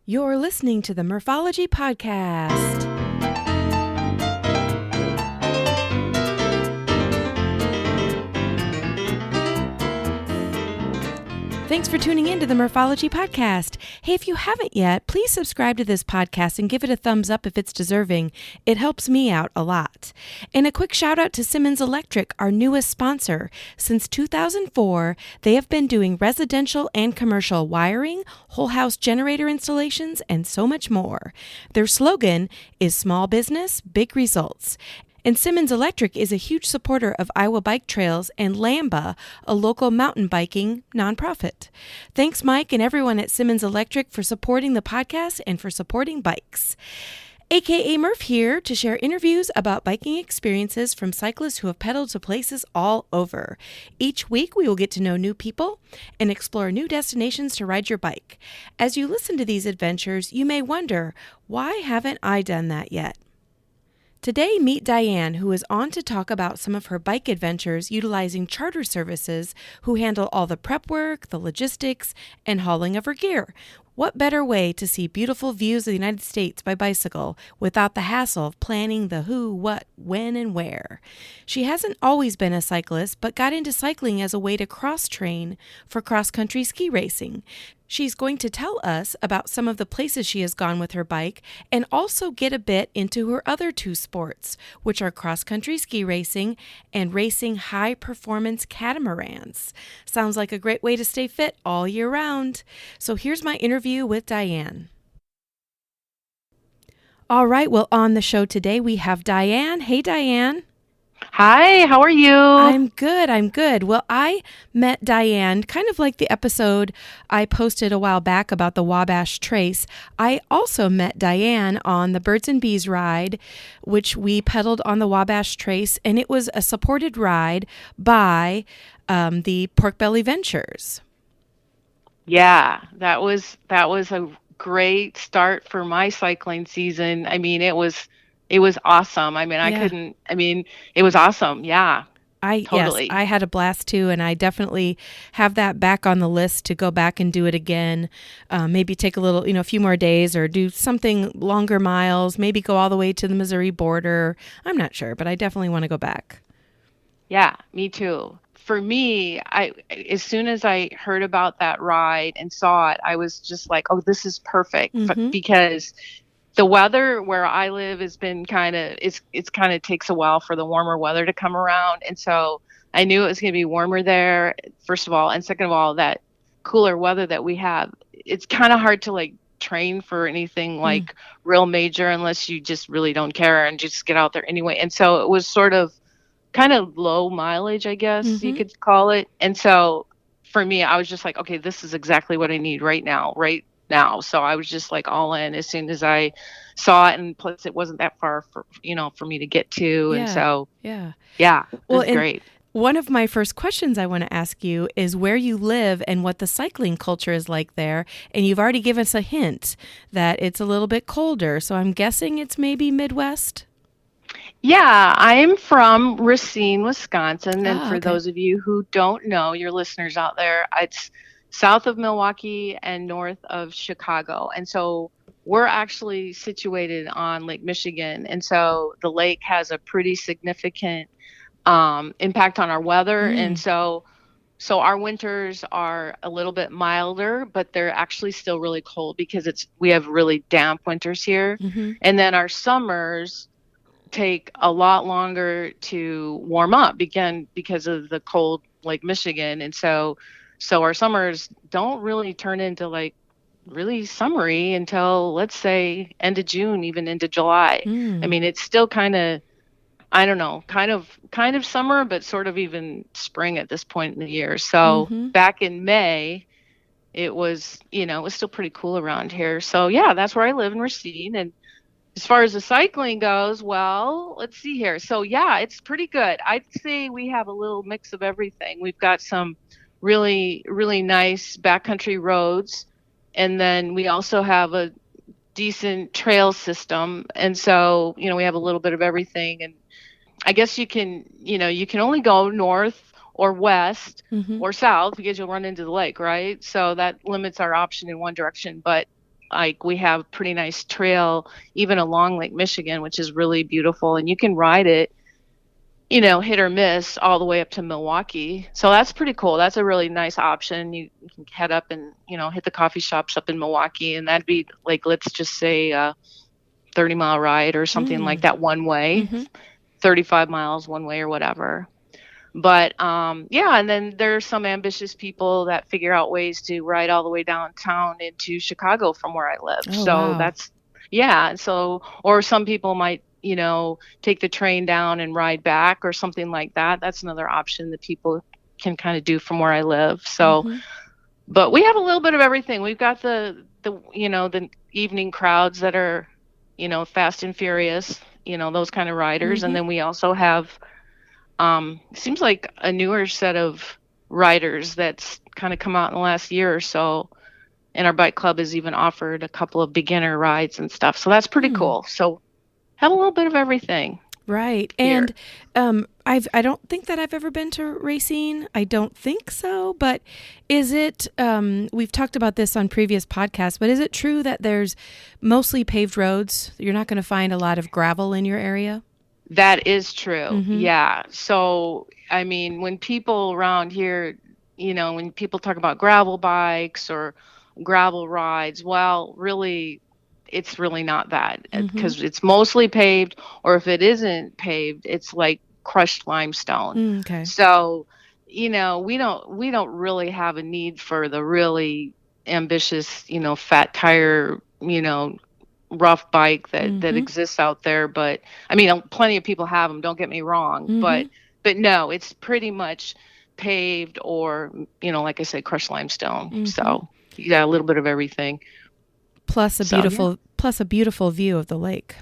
You're listening to the Morphology Podcast. Thanks for tuning in to the Morphology Podcast. Hey, if you haven't yet, please subscribe to this podcast and give it a thumbs up if it's deserving. It helps me out a lot. And a quick shout out to Simmons Electric, our newest sponsor. Since 2004, they have been doing residential and commercial wiring, whole house generator installations, and so much more. Their slogan is small business, big results. And Simmons Electric is a huge supporter of Iowa Bike Trails and Lamba, a local mountain biking nonprofit. Thanks, Mike, and everyone at Simmons Electric for supporting the podcast and for supporting bikes. AKA Murph here to share interviews about biking experiences from cyclists who have pedaled to places all over. Each week, we will get to know new people and explore new destinations to ride your bike. As you listen to these adventures, you may wonder, why haven't I done that yet? Today, meet Diane, who is on to talk about some of her bike adventures utilizing charter services who handle all the prep work, the logistics, and hauling of her gear. What better way to see beautiful views of the United States by bicycle without the hassle of planning the who, what, when, and where? She hasn't always been a cyclist, but got into cycling as a way to cross-train for cross-country ski racing. She's going to tell us about some of the places she has gone with her bike and also get a bit into her other two sports, which are cross-country ski racing and racing high-performance catamarans. Sounds like a great way to stay fit all year round. So here's my interview with Diane. All right, well, on the show today we have Diane. Hey, Diane. Hi, how are you? I'm good. Well, I met Diane kind of like the episode I posted a while back about the Wabash Trace. I also met Diane on the Birds and Bees ride, which we pedaled on the Wabash Trace, and it was a supported ride by the Pork Belly Ventures. Yeah, that was a great start for my cycling season. I mean, it was awesome. I mean, it was awesome. Yeah, totally. Yes, I had a blast too, and I definitely have that back on the list to go back and do it again. Maybe take a little, a few more days or do something longer miles, maybe go all the way to the Missouri border. I'm not sure, but I definitely want to go back. Yeah, me too. For me, as soon as I heard about that ride and saw it, I was just like, "Oh, this is perfect," because the weather where I live has been it's kind of takes a while for the warmer weather to come around. And so I knew it was going to be warmer there, first of all. And second of all, that cooler weather that we have, it's kind of hard to like train for anything like real major unless you just really don't care and just get out there anyway. And so it was sort of kind of low mileage, I guess you could call it. And so for me, I was just like, okay, this is exactly what I need right now. So I was just like all in as soon as I saw it, and plus it wasn't that far for me to get to. Yeah, and so, yeah, it was great. One of my first questions I want to ask you is where you live and what the cycling culture is like there. And you've already given us a hint that it's a little bit colder. So I'm guessing it's maybe Midwest. Yeah, I'm from Racine, Wisconsin. And for Okay. those of you who don't know, your listeners out there, it's south of Milwaukee and north of Chicago. And so we're actually situated on Lake Michigan. And so the lake has a pretty significant impact on our weather. And so our winters are a little bit milder, but they're actually still really cold because we have really damp winters here. And then our summers take a lot longer to warm up, again, because of the cold Lake Michigan. And so our summers don't really turn into like really summery until, let's say, end of June, even into July. I mean, it's still kind of, I don't know, kind of summer, but sort of even spring at this point in the year. So back in May, it was still pretty cool around here. So yeah, that's where I live in Racine. And as far as the cycling goes, well, let's see here. So yeah, it's pretty good. I'd say we have a little mix of everything. We've got some really, really nice backcountry roads. And then we also have a decent trail system. And so, we have a little bit of everything. And I guess you can only go north or west or south because you'll run into the lake, right? So that limits our option in one direction. But like we have pretty nice trail even along Lake Michigan, which is really beautiful, and you can ride it, hit or miss all the way up to Milwaukee. So that's pretty cool. That's a really nice option. You can head up and, hit the coffee shops up in Milwaukee, and that'd be like, let's just say 30-mile ride or something like that one way, 35 miles one way or whatever. But yeah, and then there's some ambitious people that figure out ways to ride all the way downtown into Chicago from where I live. Oh, So wow. that's, yeah. So, or some people might, take the train down and ride back or something like that. That's another option that people can kind of do from where I live. So, but we have a little bit of everything. We've got the evening crowds that are, fast and furious, those kind of riders. And then we also have, seems like a newer set of riders that's kind of come out in the last year or so. And our bike club has even offered a couple of beginner rides and stuff. So that's pretty cool. So have a little bit of everything. Right. Here. And I don't think that I've ever been to Racine. I don't think so. But is it, we've talked about this on previous podcasts, but is it true that there's mostly paved roads? You're not going to find a lot of gravel in your area? That is true. Yeah. So, I mean, when people around here, when people talk about gravel bikes or gravel rides, well, really, it's really not that, because it's mostly paved, or if it isn't paved, it's like crushed limestone. Okay. So, we don't really have a need for the really ambitious, fat tire, rough bike that exists out there. But I mean, plenty of people have them, don't get me wrong, but no, it's pretty much paved or, like I said, crushed limestone. So you got a little bit of everything. Plus a beautiful view of the lake.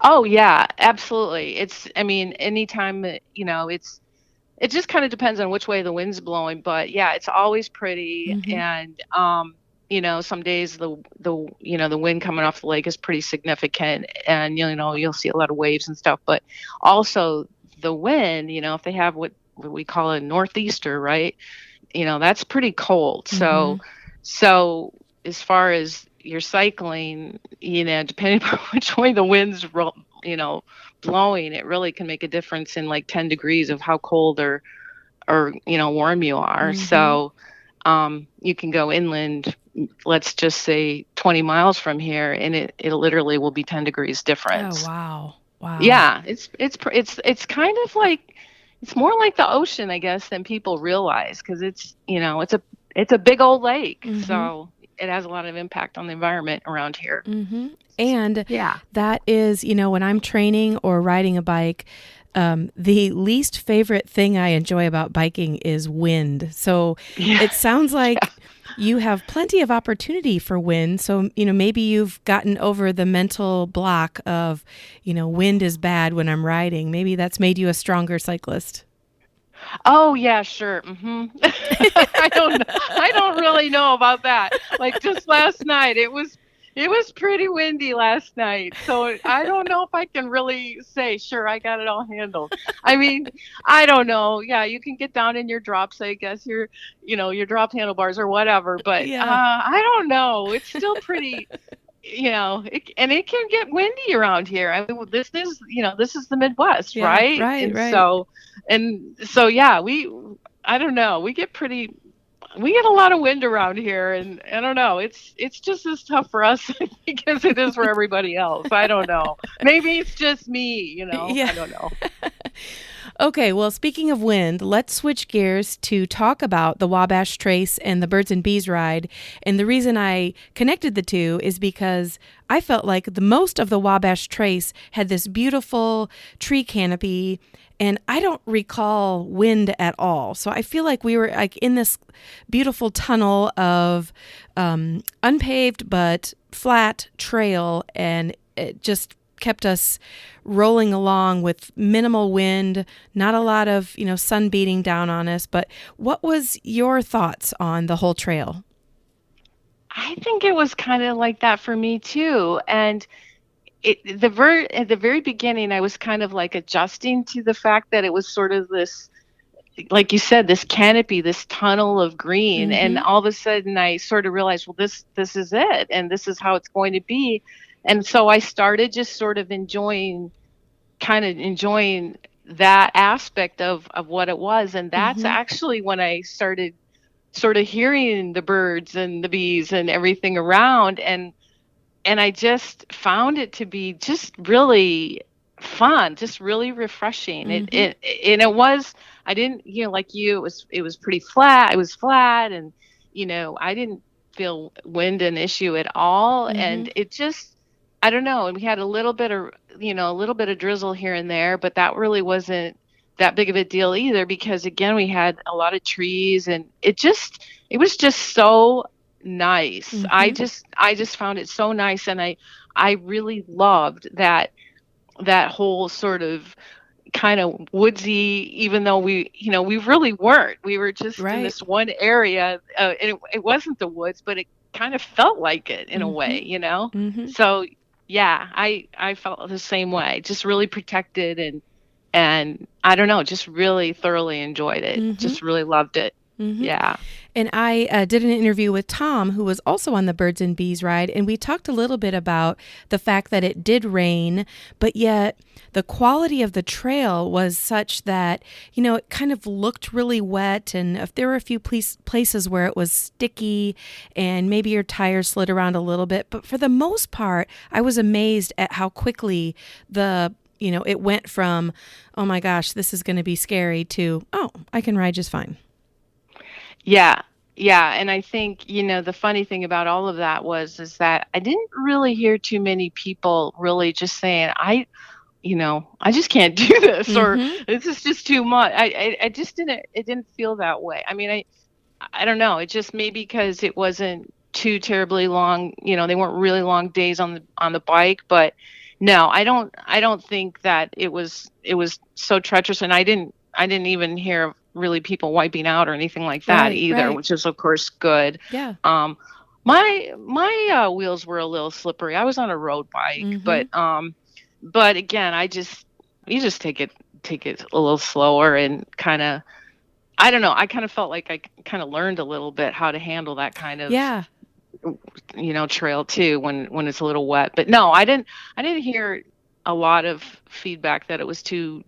Oh yeah, absolutely. I mean, anytime that, it just kind of depends on which way the wind's blowing, but yeah, it's always pretty. And, some days the wind coming off the lake is pretty significant, and, you'll see a lot of waves and stuff, but also the wind, if they have what we call a northeaster, right? That's pretty cold. So as far as your cycling, depending on which way the wind's, blowing, it really can make a difference in like 10 degrees of how cold or warm you are. So, you can go inland, let's just say 20 miles from here, and it literally will be 10 degrees difference. Oh, wow. Wow. Yeah. It's kind of like, it's more like the ocean, I guess, than people realize. 'Cause it's a big old lake. So it has a lot of impact on the environment around here. And that is, when I'm training or riding a bike, the least favorite thing I enjoy about biking is wind. So it sounds like you have plenty of opportunity for wind. So, maybe you've gotten over the mental block of, wind is bad when I'm riding. Maybe that's made you a stronger cyclist. Oh yeah, sure. I don't really know about that. Like just last night, it was pretty windy last night. So I don't know if I can really say, sure, I got it all handled. I mean, I don't know. Yeah, you can get down in your drops, I guess, your drop handlebars or whatever. But I don't know. It's still pretty, and it can get windy around here. I mean, this is the Midwest, right? Right. So yeah, I don't know. We get a lot of wind around here, and I don't know. It's just as tough for us because it is for everybody else. I don't know. Maybe it's just me, I don't know. Okay, well, speaking of wind, let's switch gears to talk about the Wabash Trace and the Birds and Bees ride. And the reason I connected the two is because I felt like the most of the Wabash Trace had this beautiful tree canopy, and I don't recall wind at all. So I feel like we were like in this beautiful tunnel of unpaved but flat trail, and it just kept us rolling along with minimal wind, not a lot of, sun beating down on us. But what was your thoughts on the whole trail? I think it was kind of like that for me too. And at the very beginning, I was kind of like adjusting to the fact that it was sort of this, like you said, this canopy, this tunnel of green, and Mm-hmm. all of a sudden I sort of realized, well, this is it, and this is how it's going to be. And so I started just sort of enjoying that aspect of what it was. And that's Mm-hmm. actually when I started sort of hearing the birds and the bees and everything around, and I just found it to be just really fun, just really refreshing. Mm-hmm. And it was, I didn't, like you, it was pretty flat. It was flat, and I didn't feel wind an issue at all. Mm-hmm. And it just, I don't know. And we had a little bit of drizzle here and there, but that really wasn't that big of a deal either, because again, we had a lot of trees, and it was just so nice. Mm-hmm. I just found it so nice, and I really loved that whole sort of kind of woodsy, even though we really weren't. We were just in Right. this one area, and it wasn't the woods, but it kind of felt like it in a Mm-hmm. way. Mm-hmm. So yeah, I felt the same way, just really protected, and I don't know, just really thoroughly enjoyed it. Mm-hmm. Just really loved it. Mm-hmm. Yeah. And I did an interview with Tom, who was also on the Birds and Bees ride, and we talked a little bit about the fact that it did rain, but yet the quality of the trail was such that, it kind of looked really wet, and if there were a few places where it was sticky and maybe your tires slid around a little bit, but for the most part, I was amazed at how quickly it went from, oh my gosh, this is going to be scary, to, oh, I can ride just fine. Yeah. Yeah, and I think, the funny thing about all of that is that I didn't really hear too many people really just saying, I just can't do this, or Mm-hmm. this is just too much. I just it didn't feel that way. I mean, I don't know. It just maybe because it wasn't too terribly long, they weren't really long days on the bike, but no, I don't think that it was so treacherous, and I didn't even hear really people wiping out or anything like that Right, either, right. which is of course good. Yeah. Um my wheels were a little slippery. I was on a road bike, Mm-hmm. but again, you just take it a little slower, and kind of, I don't know. I kind of felt like I kind of learned a little bit how to handle that kind of, Yeah. trail too, when it's a little wet. But no, I didn't hear a lot of feedback that it was too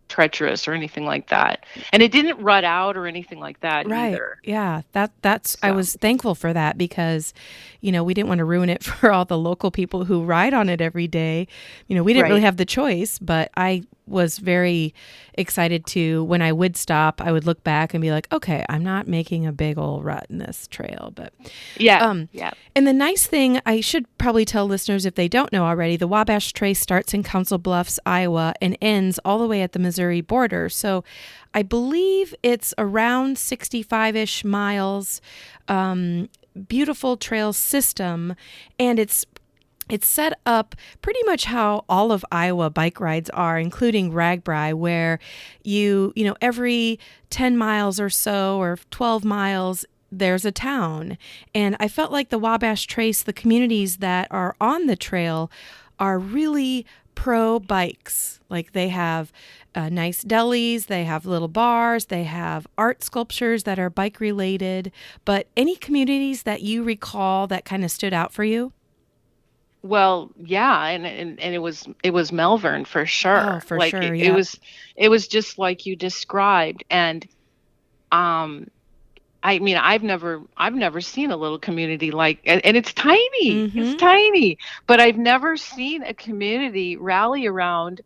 treacherous or anything like that. And it didn't rut out or anything like that Right. either. Yeah. That's I So, was thankful for that because, we didn't want to ruin it for all the local people who ride on it every day. We didn't really right. have the choice, but I was very excited to, when I would stop, I would look back and be like, okay, I'm not making a big old rut in this trail. But Yeah. um Yeah. and the nice thing, I should probably tell listeners if they don't know already, the Wabash Trace starts in Council Bluffs, Iowa, and ends all the way at the Missouri border. So I believe it's around 65-ish miles, beautiful trail system, and it's set up pretty much how all of Iowa bike rides are, including Ragbri, where every 10 miles or so, or 12 miles, there's a town. And I felt like the Wabash Trace, the communities that are on the trail, are really pro bikes. Like they have nice delis, they have little bars, they have art sculptures that are bike related. But any communities that you recall that kind of stood out for you? Well, yeah, and it was Melbourne for Oh, sure. for Like sure. Yep. it was just like you described. And um I mean, I've never seen a little community like, and it's tiny. It's Mm-hmm. tiny, but I've never seen a community rally around,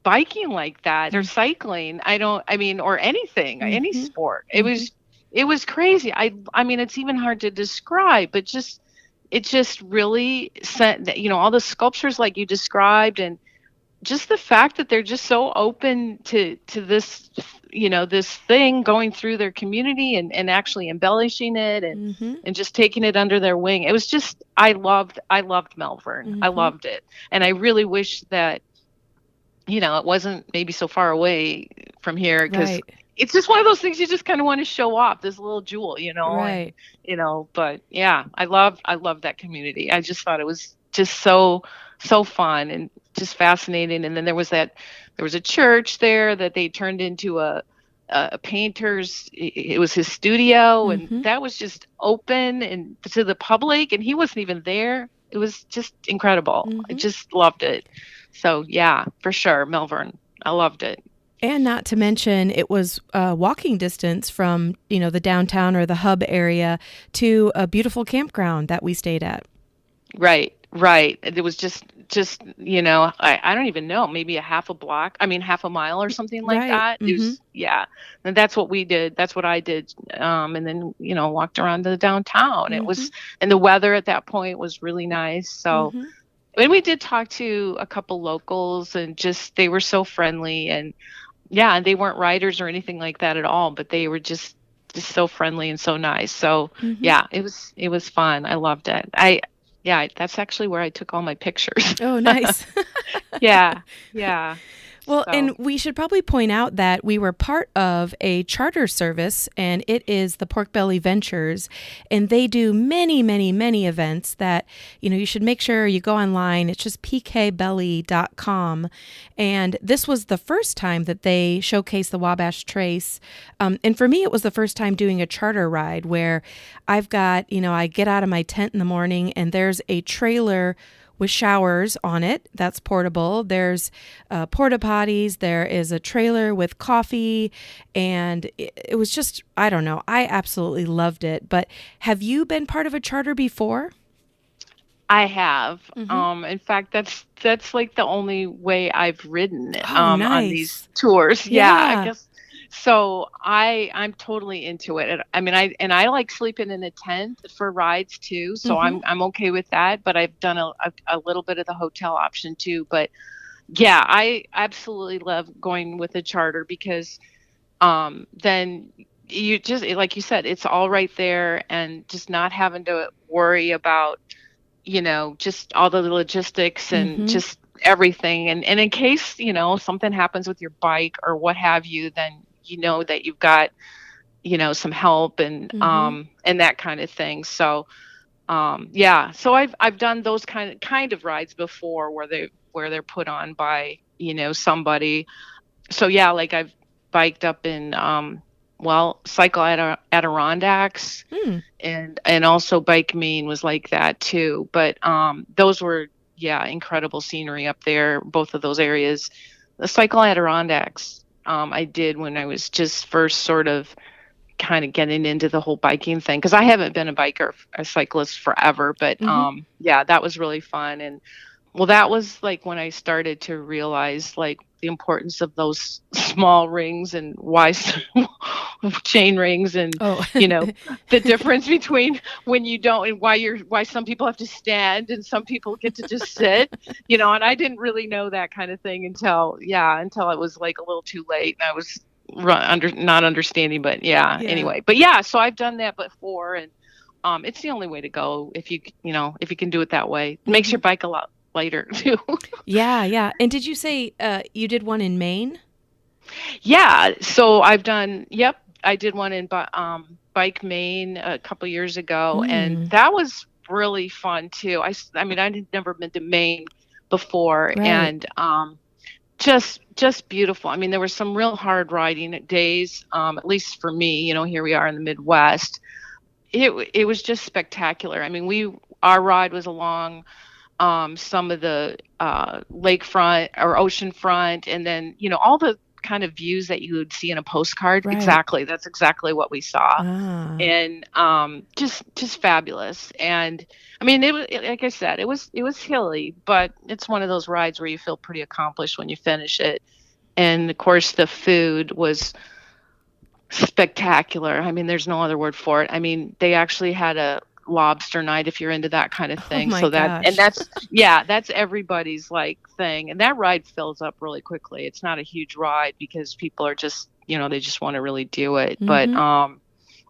biking like that, or cycling. I mean, or anything, any Mm-hmm. sport. Mm-hmm. It was crazy. I mean, it's even hard to describe, but it just really sent, all the sculptures like you described, and just the fact that they're just so open to this, this thing going through their community, and actually embellishing it, Mm-hmm. and just taking it under their wing. It was just, I loved Melbourne. I Mm-hmm. loved it. And I really wish that, it wasn't maybe so far away from here, because Right. it's just one of those things you just kind of want to show off, this little jewel, and Right. but yeah, I love that community. I just thought it was just so fun. And just fascinating. And then there was a church there that they turned into a painter's. It was his studio, and Mm-hmm. that was just open and to the public, and he wasn't even there. It was just incredible. I Mm-hmm. just loved it. So yeah, for sure, Melbourne. I loved it. And not to mention, it was walking distance from, the downtown or the hub area to a beautiful campground that we stayed at. Right, right. It was just, I don't even know, maybe a half a block, I mean, half a mile or something like Right. that. It Mm-hmm. was, yeah. And that's what we did. That's what I did. And then, walked around to the downtown. Mm-hmm. And the weather at that point was really nice. So, Mm-hmm. and we did talk to a couple locals and just, they were so friendly and yeah, and they weren't riders or anything like that at all, but they were just so friendly and so nice. So, Mm-hmm. yeah, it was fun. I loved it. Yeah, that's actually where I took all my pictures. Oh, nice. Yeah, yeah. Well, So, and we should probably point out that we were part of a charter service, and it is the Pork Belly Ventures, and they do many, many, many events that, you should make sure you go online. It's just pkbelly.com. And this was the first time that they showcased the Wabash Trace. And for me, it was the first time doing a charter ride where I've got, I get out of my tent in the morning and there's a trailer with showers on it. That's portable. There's porta potties. There is a trailer with coffee. And it was just, I don't know. I absolutely loved it. But have you been part of a charter before? I have. Mm-hmm. In fact, that's like the only way I've ridden Oh, on these nice. tours. Yeah, I Yeah. guess so. I'm totally into it. I mean, I like sleeping in a tent for rides too, so Mm-hmm. I'm okay with that. But I've done a little bit of the hotel option too. But yeah, I absolutely love going with a charter because then you just like you said, it's all right there, and just not having to worry about just all the logistics and Mm-hmm. just everything. And in case, something happens with your bike or what have you, then you know that you've got, some help Mm-hmm. and that kind of thing. So yeah. So I've done those kind of rides before where they're put on by, somebody. So yeah, like I've biked up in cycle Adirondacks Mm. and also Bike Maine was like that too. But those were yeah, incredible scenery up there, both of those areas. The Cycle Adirondacks I did when I was just first sort of kind of getting into the whole biking thing because I haven't been a cyclist forever, but Mm-hmm. yeah, that was really fun. And well, that was like when I started to realize like the importance of those small rings and why chain rings and Oh. you know the difference between when you don't and why some people have to stand and some people get to just sit, and I didn't really know that kind of thing until it was like a little too late and I was not understanding, but yeah, Yeah. anyway. But yeah, so I've done that before and it's the only way to go if you can do it that way. It makes Mm-hmm. your bike a lot lighter too. Yeah, yeah. And did you say you did one in Maine? Yeah, so yep, I did one in Bike Maine a couple years ago, and Mm. that was really fun too. I mean, I had never been to Maine before, Right. and just beautiful. I mean, there were some real hard riding days, at least for me. Here we are in the Midwest. It was just spectacular. I mean, our ride was along some of the lakefront or ocean front, and then all the kind of views that you would see in a postcard. Right. Exactly, that's exactly what we saw, Ah. and just fabulous. And I mean, like I said, it was hilly, but it's one of those rides where you feel pretty accomplished when you finish it. And of course, the food was spectacular. I mean, there's no other word for it. I mean, they actually had a lobster night if you're into that kind of Oh thing. my So gosh. that's yeah, that's everybody's like thing. And that ride fills up really quickly. It's not a huge ride because people are just, they just want to really do it. But Mm-hmm.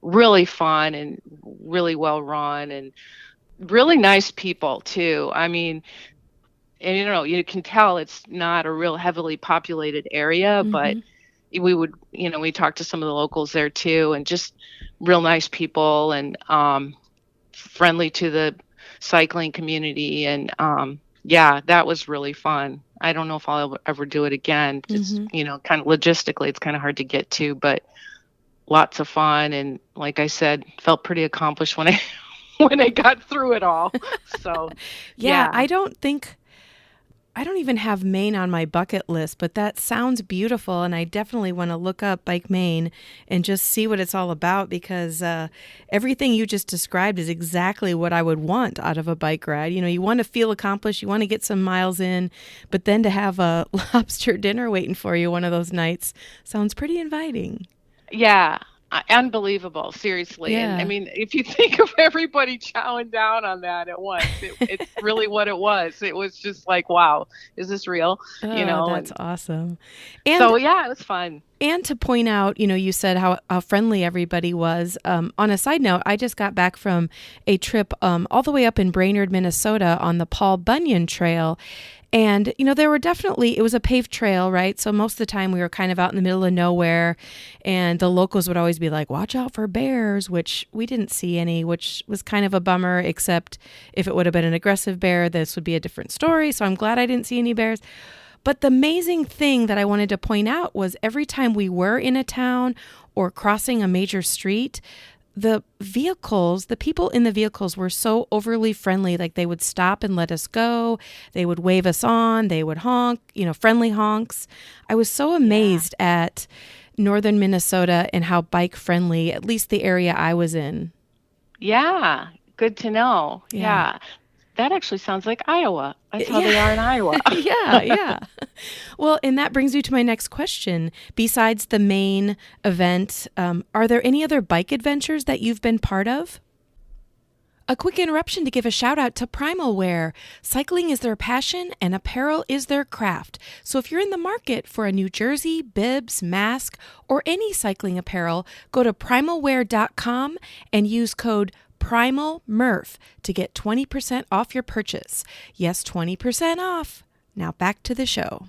really fun and really well run and really nice people too. I mean, and you can tell it's not a real heavily populated area, but Mm-hmm. we talked to some of the locals there too, and just real nice people and friendly to the cycling community. And yeah, that was really fun. I don't know if I'll ever do it again. It's, Mm-hmm. kind of logistically, it's kind of hard to get to, but lots of fun. And like I said, felt pretty accomplished when I when I got through it all. So, Yeah, yeah. I don't even have Maine on my bucket list, but that sounds beautiful. And I definitely want to look up Bike Maine and just see what it's all about because everything you just described is exactly what I would want out of a bike ride. You know, you want to feel accomplished, you want to get some miles in, but then to have a lobster dinner waiting for you one of those nights sounds pretty inviting. Yeah, unbelievable, seriously. And I Yeah. mean, if you think of everybody chowing down on that at once, it's really what it was. It was just like, wow, is this real? Oh, that's And awesome. And so, yeah, it was fun. And to point out, you know, you said how friendly everybody was. On a side note, I just got back from a trip all the way up in Brainerd, Minnesota on the Paul Bunyan Trail. And, you know, there were definitely, it was a paved trail, right? So most of the time we were kind of out in the middle of nowhere. And the locals would always be like, watch out for bears, which we didn't see any, which was kind of a bummer, except if it would have been an aggressive bear, this would be a different story. So I'm glad I didn't see any bears. But the amazing thing that I wanted to point out was every time we were in a town or crossing a major street, the vehicles, the people in the vehicles were so overly friendly. Like they would stop and let us go. They would wave us on. They would honk, you know, friendly honks. I was so Yeah. amazed at northern Minnesota and how bike friendly, at least the area I was in. Yeah. Good to know. Yeah. Yeah. That actually sounds like Iowa. That's how Yeah. they are in Iowa. Yeah, yeah. Well, and that brings you to my next question. Besides the main event, are there any other bike adventures that you've been part of? A quick interruption to give a shout out to Primal Wear. Cycling is their passion and apparel is their craft. So if you're in the market for a new jersey, bibs, mask, or any cycling apparel, go to primalwear.com and use code PRIMALMURPH to get 20% off your purchase. Yes, 20% off. Now back to the show.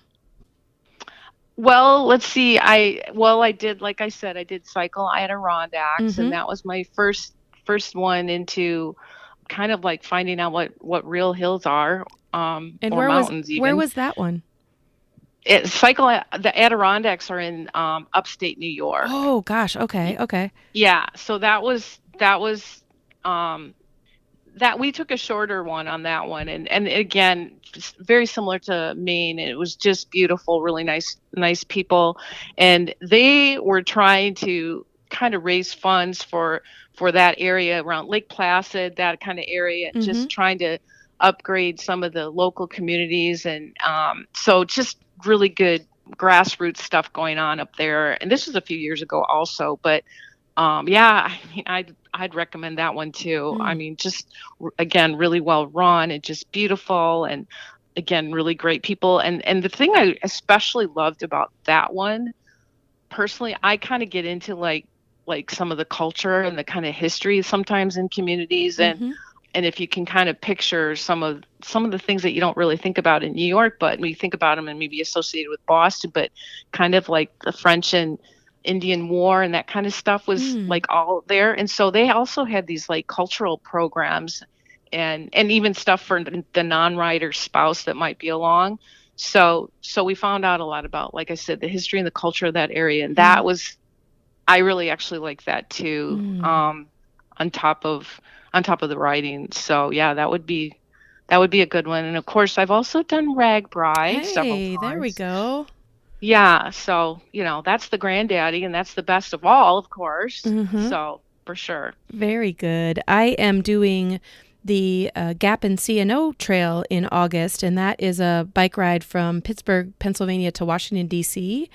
Well, let's see. I did, like I said, I did cycle Adirondacks, Mm-hmm. and that was my first one into kind of like finding out what real hills are, And or mountains where even. was that one? The Adirondacks are in upstate New York. Oh gosh, okay, okay. Yeah, so that was um that we took a shorter one on that one, and again, just very similar to Maine. It was just beautiful, really nice people, and they were trying to kind of raise funds for that area around Lake Placid, that kind of area, and Mm-hmm. just trying to upgrade some of the local communities, and so just really good grassroots stuff going on up there. And this was a few years ago also, but yeah, I mean, I'd recommend that one too. I Mm. mean, just again, really well run and just beautiful, and again, really great people. And the thing I especially loved about that one, personally, I kind of get into like some of the culture and the kind of history sometimes in communities, Mm-hmm. and if you can kind of picture some of the things that you don't really think about in New York, but when you think about them and maybe associated with Boston, but kind of like the French and Indian War and that kind of stuff was Mm. like all there. And so they also had these like cultural programs, and even stuff for the non-rider spouse that might be along. So we found out a lot about, like I said, the history and the culture of that area, and Mm. that was, I really actually like that too. Mm. On top of the writing. So yeah, that would be a good one. And of course, I've also done Ragbri several Hey, there we times. go. Yeah, so that's the granddaddy, and that's the best of all, of course. Mm-hmm. So for sure. Very good. I am doing the Gap and C&O Trail in August, and that is a bike ride from Pittsburgh, Pennsylvania to Washington, D.C.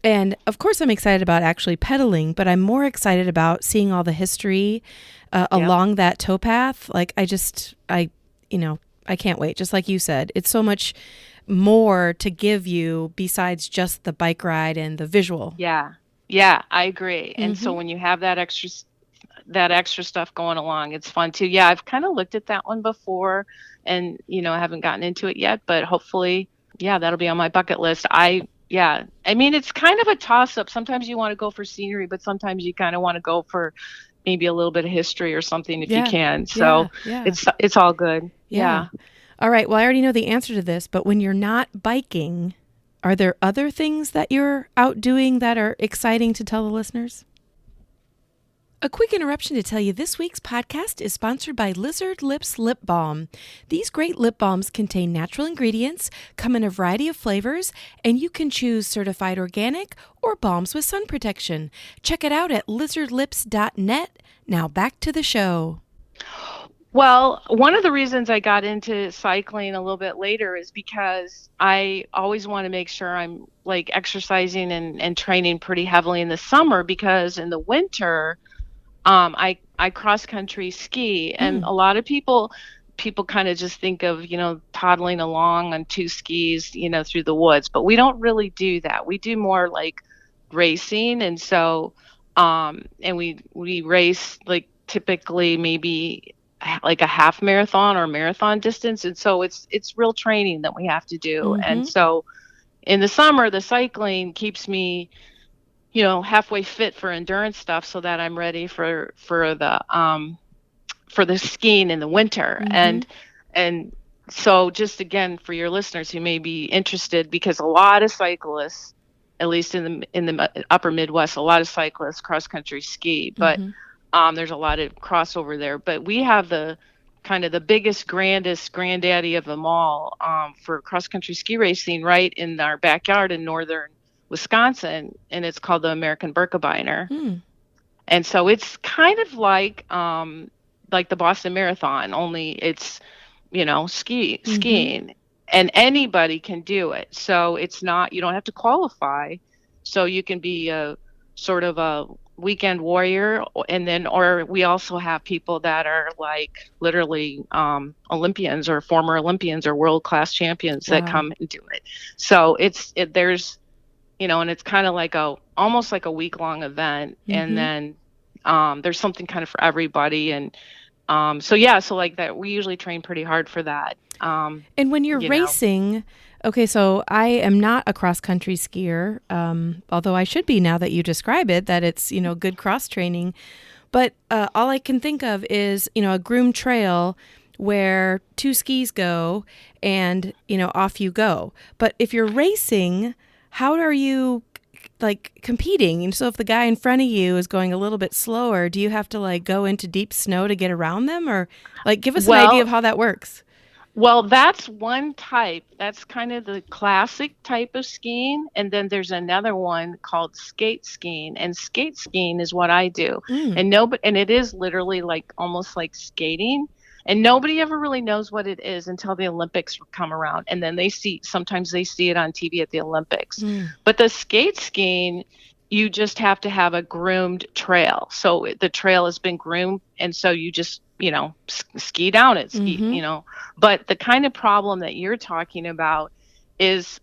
And of course, I'm excited about actually pedaling, but I'm more excited about seeing all the history Yep. along that towpath. Like, you know, I can't wait. Just like you said, it's so much more to give you besides just the bike ride and the visual. Yeah. Yeah, I agree. And so Mm-hmm. when you have that extra stuff going along, it's fun too. Yeah, I've kind of looked at that one before, and I haven't gotten into it yet, but hopefully, yeah, that'll be on my bucket list. Yeah, I mean, it's kind of a toss up. Sometimes you want to go for scenery, but sometimes you kind of want to go for maybe a little bit of history or something if you Yeah, can. yeah, So yeah, yeah. Yeah. All right. Well, I already know the answer to this, but when you're not biking, are there other things that you're out doing that are exciting to tell the listeners? A quick interruption to tell you this week's podcast is sponsored by Lizard Lips Lip Balm. These great lip balms contain natural ingredients, come in a variety of flavors, and you can choose certified organic or balms with sun protection. Check it out at lizardlips.net. Now back to the show. Well, one of the reasons I got into cycling a little bit later is because I always want to make sure I'm like exercising and training pretty heavily in the summer, because in the winter, I cross country ski, and a lot of people kind of just think of, toddling along on two skis, through the woods, but we don't really do that. We do more like racing. And so, and we race like typically maybe like a half marathon or marathon distance. And so it's real training that we have to do. And so in the summer, the cycling keeps me, halfway fit for endurance stuff, so that I'm ready for the skiing in the winter. And so just again, for your listeners who may be interested, because a lot of cyclists, at least in the upper Midwest, a lot of cyclists cross country ski, but there's a lot of crossover there. But we have the kind of the biggest, grandest granddaddy of them all for cross country ski racing right in our backyard in northern Wisconsin, and it's called the American Birkebeiner. And so it's kind of like the Boston Marathon, only it's, skiing, and anybody can do it. So it's not, you don't have to qualify. So you can be a sort of a weekend warrior, or we also have people that are like literally Olympians or former Olympians or world-class champions that come and do it. So there's, and it's kind of like almost like a week-long event. And then there's something kind of for everybody. And so like that, we usually train pretty hard for that. And when you're racing, okay, so I am not a cross-country skier, although I should be now that you describe it, that it's, good cross-training. But all I can think of is, a groomed trail where two skis go and, off you go. But if you're racing, how are you like competing? And so if the guy in front of you is going a little bit slower, do you have to like go into deep snow to get around them, or like give us an idea of how that works? Well, that's one type. That's kind of the classic type of skiing. And then there's another one called skate skiing. And skate skiing is what I do. And it is literally like almost like skating. And nobody ever really knows what it is until the Olympics come around. And then sometimes they see it on TV at the Olympics. But the skate skiing, you just have to have a groomed trail. So the trail has been groomed. And so you just, ski down it, But the kind of problem that you're talking about is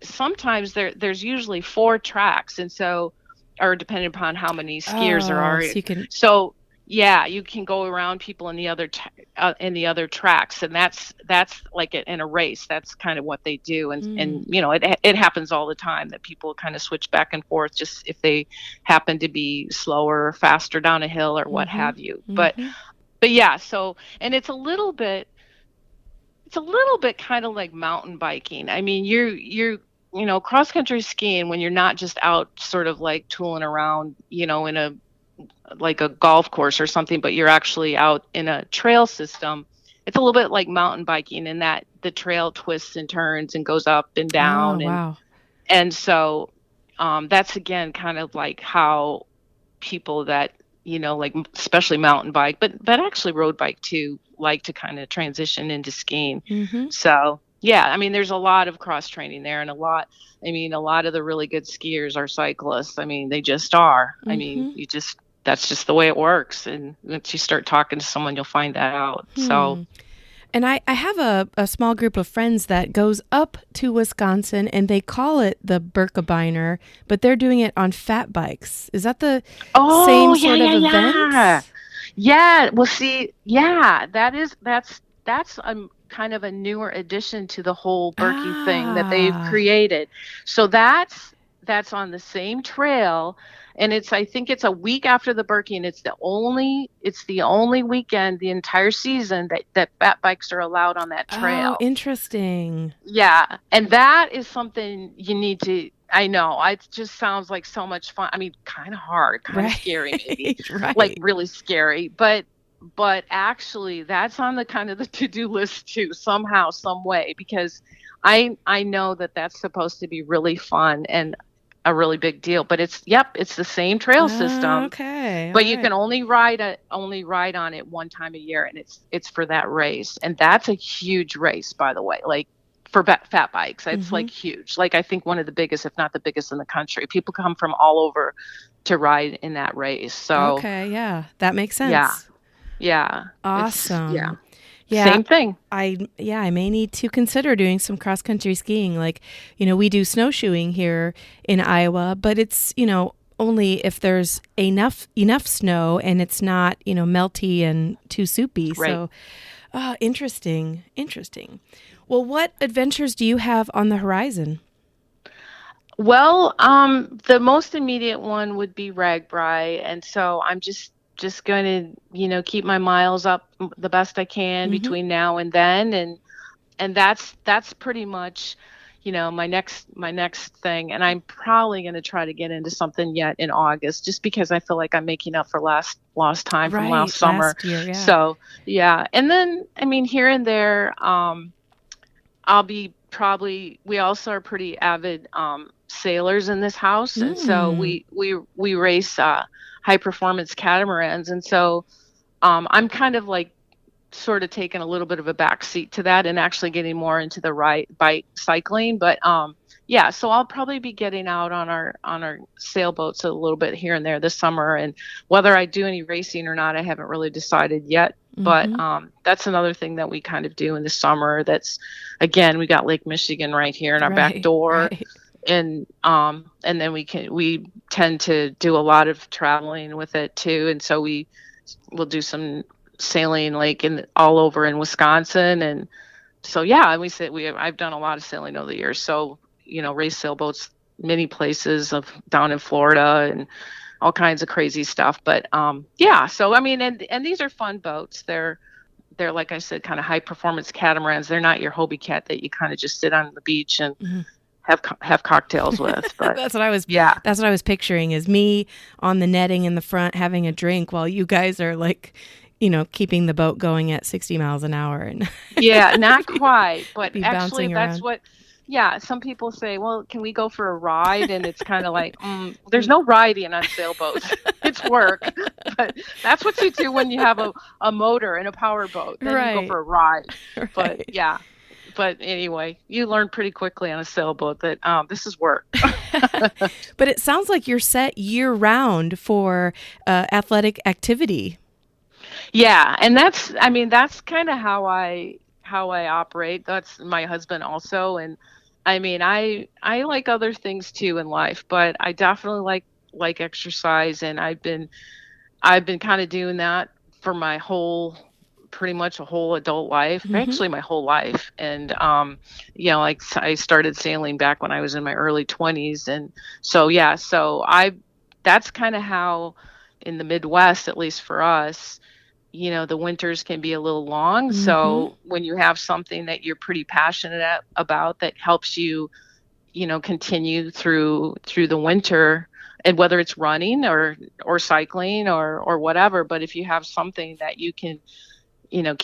sometimes there's usually 4 tracks. And so, or depending upon how many skiers there are. So you can go around people in the other tracks, and that's like in a race. That's kind of what they do, and it happens all the time that people kind of switch back and forth just if they happen to be slower or faster down a hill or what have you. But yeah, so, and it's a little bit kind of like mountain biking. I mean, you're cross country skiing when you're not just out sort of like tooling around, in like a golf course or something, but you're actually out in a trail system. It's a little bit like mountain biking in that the trail twists and turns and goes up and down. And so that's again kind of like how people that, like especially mountain bike, but actually road bike too, like to kind of transition into skiing. So yeah, I mean, there's a lot of cross training there, and a lot of the really good skiers are cyclists. I mean, they just are. I mean, that's just the way it works. And once you start talking to someone, you'll find that out. So, and I have a small group of friends that goes up to Wisconsin, and they call it the Birkebeiner, but they're doing it on fat bikes. Is that the same sort of event? Yeah. Well, see, that's kind of a newer addition to the whole Birkie thing that they've created. So that's that's on the same trail, and I think it's a week after the Berkey, and it's the only weekend the entire season that fat bikes are allowed on that Oh, trail. interesting. Yeah, and that is something you need to. I know, it just sounds like so much fun. I mean, kind of hard, kind of Right. scary, maybe, like Right. really scary, but actually that's on the kind of the to-do list too, somehow, some way, because I know that that's supposed to be really fun and a really big deal. But it's the same trail Oh, system, okay. All but you right. can only ride on it one time a year, and it's for that race. And that's a huge race, by the way. Like for fat bikes, it's Mm-hmm. like huge. Like I think one of the biggest, if not the biggest in the country. People come from all over to ride in that race. So Okay. Yeah, that makes yeah, sense. yeah, Awesome. Yeah. same thing. I may need to consider doing some cross country skiing. Like, we do snowshoeing here in Iowa, but it's, only if there's enough snow and it's not, melty and too soupy. Right. So, interesting. Interesting. Well, what adventures do you have on the horizon? Well, the most immediate one would be Ragbri, and so I'm just going to, keep my miles up the best I can Mm-hmm. between now and then, and that's pretty much, my next thing. And I'm probably going to try to get into something yet in August, just because I feel like I'm making up for lost time from last Right. summer. Last year. Yeah. So yeah, and then I mean here and there, I'll be probably we also are pretty avid sailors in this house, and so Mm. we race high performance catamarans, and so I'm kind of like sort of taking a little bit of a back seat to that and actually getting more into the right bike cycling. But yeah, so I'll probably be getting out on our sailboats a little bit here and there this summer, and whether I do any racing or not, I haven't really decided yet. But Mm-hmm. that's another thing that we kind of do in the summer. That's, again, we got Lake Michigan right here in our back Right. door, Right. and then we tend to do a lot of traveling with it too, and so we'll do some sailing like in all over in Wisconsin. And so yeah, and I've done a lot of sailing over the years. So, race sailboats many places of down in Florida and all kinds of crazy stuff. But yeah, so I mean, and these are fun boats. They're like I said, kind of high performance catamarans. They're not your Hobie Cat that you kind of just sit on the beach and Mhm. have cocktails with. But That's what I was yeah. that's what I was picturing is me on the netting in the front having a drink while you guys are like, keeping the boat going at 60 miles an hour and Yeah, not quite, but be actually bouncing that's around. what yeah, some people say, "Well, can we go for a ride?" And it's kind of like, there's no riding on sailboats. It's work. But that's what you do when you have a motor and a power boat. Then you go Right. for a ride. But Right. yeah, but anyway, you learn pretty quickly on a sailboat that this is work. But it sounds like you're set year round for athletic activity. Yeah, and I mean, that's kind of how I operate. That's my husband also, and I mean, I like other things too in life, but I definitely like exercise, and I've been kind of doing that for my whole pretty much a whole adult life, Hmm. actually my whole life. And like I started sailing back when I was in my early 20s, and so yeah, so I that's kind of how in the Midwest, at least for us, the winters can be a little long. Hmm. So when you have something that you're pretty passionate about that helps you, continue through the winter, and whether it's running or cycling or whatever, but if you have something that you can,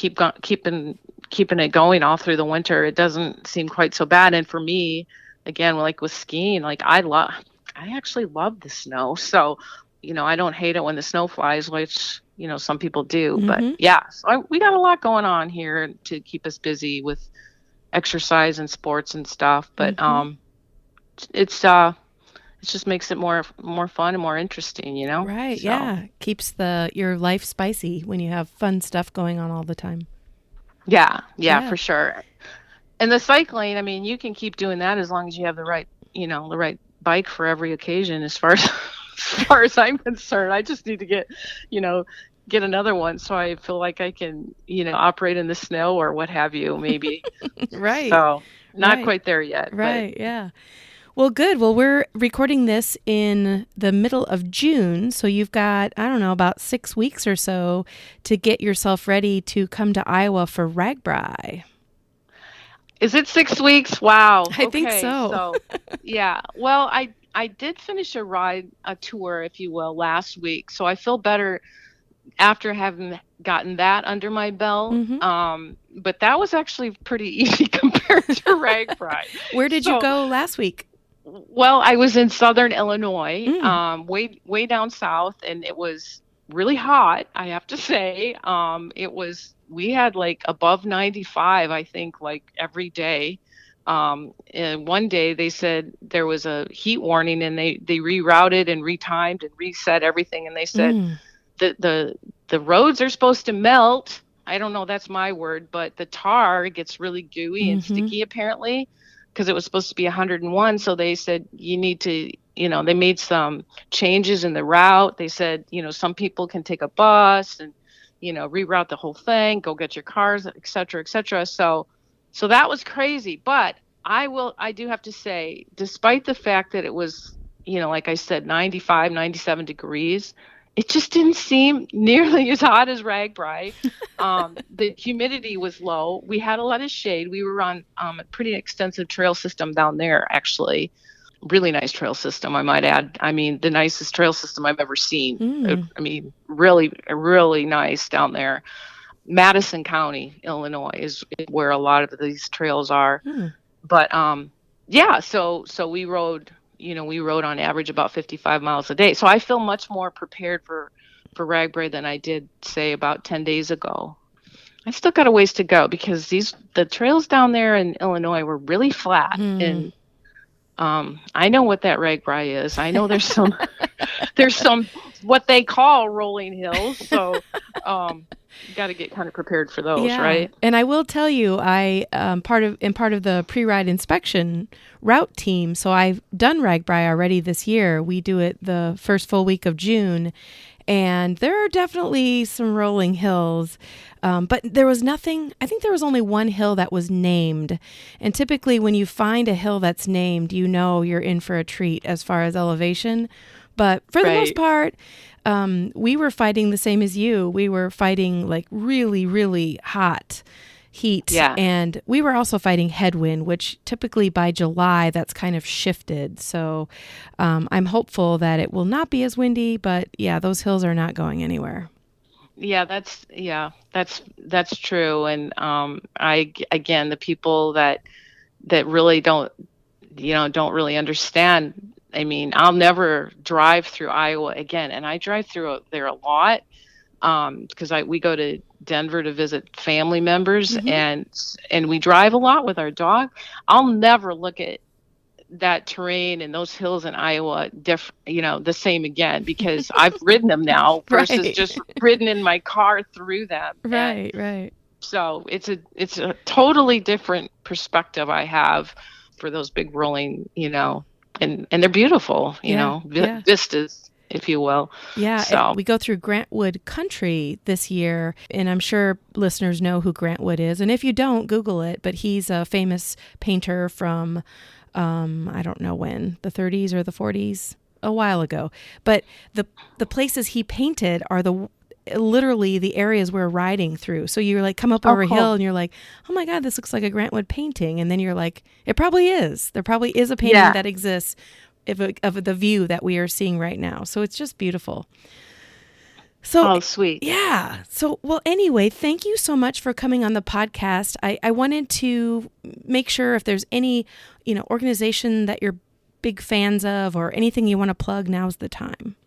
keeping it going all through the winter, it doesn't seem quite so bad. And for me, again, like with skiing, like I actually love the snow. So, I don't hate it when the snow flies, which, some people do. But Hmm. yeah, so we got a lot going on here to keep us busy with exercise and sports and stuff. But Hmm. it's it just makes it more fun and more interesting, Right. So Yeah. Keeps your life spicy when you have fun stuff going on all the time. yeah, yeah, Yeah. for sure. And the cycling, I mean, you can keep doing that as long as you have the right bike for every occasion, as far as as far as I'm concerned. I just need to you know, get another one so I feel like I can, operate in the snow or what have you, maybe. Right. So, not Right. quite there yet, but Right. Yeah. Well, good. Well, we're recording this in the middle of June, so you've got, I don't know, about 6 weeks or so to get yourself ready to come to Iowa for Ragbri. Is it 6 weeks? Wow. I think Okay. so. So, yeah. Well, I did finish a tour, if you will, last week. So I feel better after having gotten that under my belt. Hmm. But that was actually pretty easy compared to Ragbri. Where did you So, go last week? well, I was in southern Illinois, Mm. way down south, and it was really hot, I have to say. We had like above 95, I think, like every day. And one day they said there was a heat warning, and they rerouted and retimed and reset everything, and they said Mm. that the roads are supposed to melt. I don't know, that's my word, but the tar gets really gooey and Hmm. sticky apparently because it was supposed to be 101. So they said you need to, they made some changes in the route. They said, some people can take a bus and, reroute the whole thing, go get your cars, et cetera, et cetera. So that was crazy. But I do have to say, despite the fact that it was, like I said, 95, 97 degrees, it just didn't seem nearly as hot as Ragbri. The humidity was low. We had a lot of shade. We were on a pretty extensive trail system down there, actually. Really nice trail system, I might add. I mean, the nicest trail system I've ever seen. Mm. I mean, really, really nice down there. Madison County, Illinois, is where a lot of these trails are. Mm. But yeah, so we rode on average about 55 miles a day. So I feel much more prepared for Ragbri than I did, say, about 10 days ago. I still got a ways to go because the trails down there in Illinois were really flat, Mm. and I know what that Ragbri is. I know there's some what they call rolling hills. So you got to get kind of prepared for those, Yeah, right? and I will tell you, I part of the pre-ride inspection route team. So I've done Ragbri already this year. We do it the first full week of June, and there are definitely some rolling hills. But there was nothing. I think there was only one hill that was named, and typically when you find a hill that's named, you know you're in for a treat as far as elevation. But for the most Right. part, we were fighting the same as you. We were fighting like really, really hot heat. Yeah. And we were also fighting headwind, which typically by July, that's kind of shifted. So I'm hopeful that it will not be as windy. But yeah, those hills are not going anywhere. That's true. And again, the people that really don't really understand. I mean, I'll never drive through Iowa again, and I drive through there a lot because we go to Denver to visit family members, Hmm. and we drive a lot with our dog. I'll never look at that terrain and those hills in Iowa the same again because I've ridden them now versus Right. just ridden in my car through them. And Right. Right. so it's a totally different perspective I have for those big rolling, and they're beautiful, Yeah. Yeah. vistas, if you will. Yeah, So, we go through Grantwood Country this year, and I'm sure listeners know who Grantwood is. And if you don't, Google it. But he's a famous painter from, I don't know when, the 30s or the 40s, a while ago. But the places he painted are literally the areas we're riding through. So you're like, come up oh, over a hill, cool. and you're like, oh my God, this looks like a Grantwood painting. And then you're like, it probably is. There probably is a painting Yeah. that exists of the view that we are seeing right now. So it's just beautiful. So, Oh, sweet. yeah. So, well, anyway, thank you so much for coming on the podcast. I wanted to make sure if there's any, organization that you're big fans of or anything you want to plug, now's the time.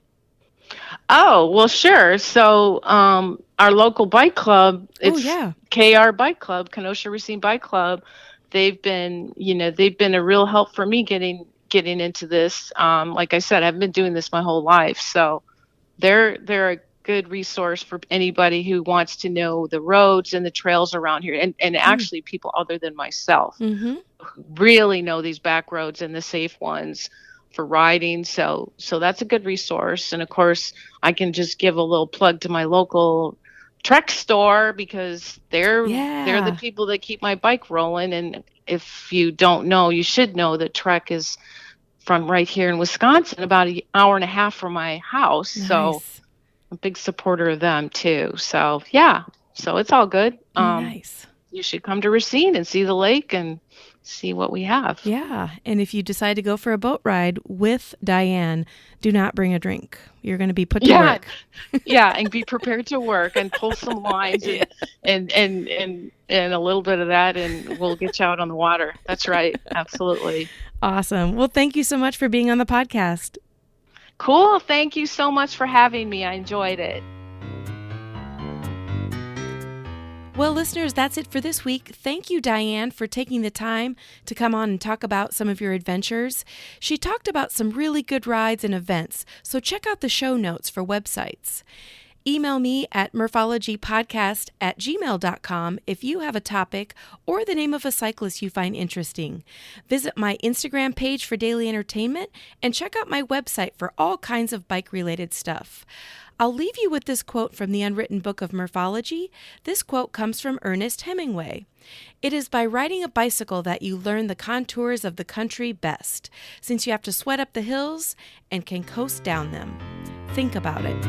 Oh, well, sure. So, our local bike club, Oh, it's yeah. KR Bike Club, Kenosha Racine Bike Club. They've been a real help for me getting into this. Like I said, I've been doing this my whole life, so they're a good resource for anybody who wants to know the roads and the trails around here, and Mm. actually people other than myself Mm-hmm. really know these back roads and the safe ones for riding. So that's a good resource. And of course, I can just give a little plug to my local Trek store because they're the Yeah. people that keep my bike rolling. And if you don't know, you should know that Trek is from right here in Wisconsin, about an hour and a half from my house. So Nice. I'm a big supporter of them too. So yeah, so it's all good. Nice. You should come to Racine and see the lake and see what we have. Yeah. And if you decide to go for a boat ride with Diane, do not bring a drink. You're going to be put to Yeah, work. yeah, and be prepared to work and pull some lines Yeah. and a little bit of that, and we'll get you out on the water. That's right, absolutely. Awesome. Well, thank you so much for being on the podcast. Cool. Thank you so much for having me. I enjoyed it. Well, listeners, that's it for this week. Thank you, Diane, for taking the time to come on and talk about some of your adventures. She talked about some really good rides and events, so check out the show notes for websites. Email me at murphologypodcast@gmail.com if you have a topic or the name of a cyclist you find interesting. Visit my Instagram page for daily entertainment and check out my website for all kinds of bike-related stuff. I'll leave you with this quote from the Unwritten Book of Murphology. This quote comes from Ernest Hemingway. "It is by riding a bicycle that you learn the contours of the country best, since you have to sweat up the hills and can coast down them. Think about it."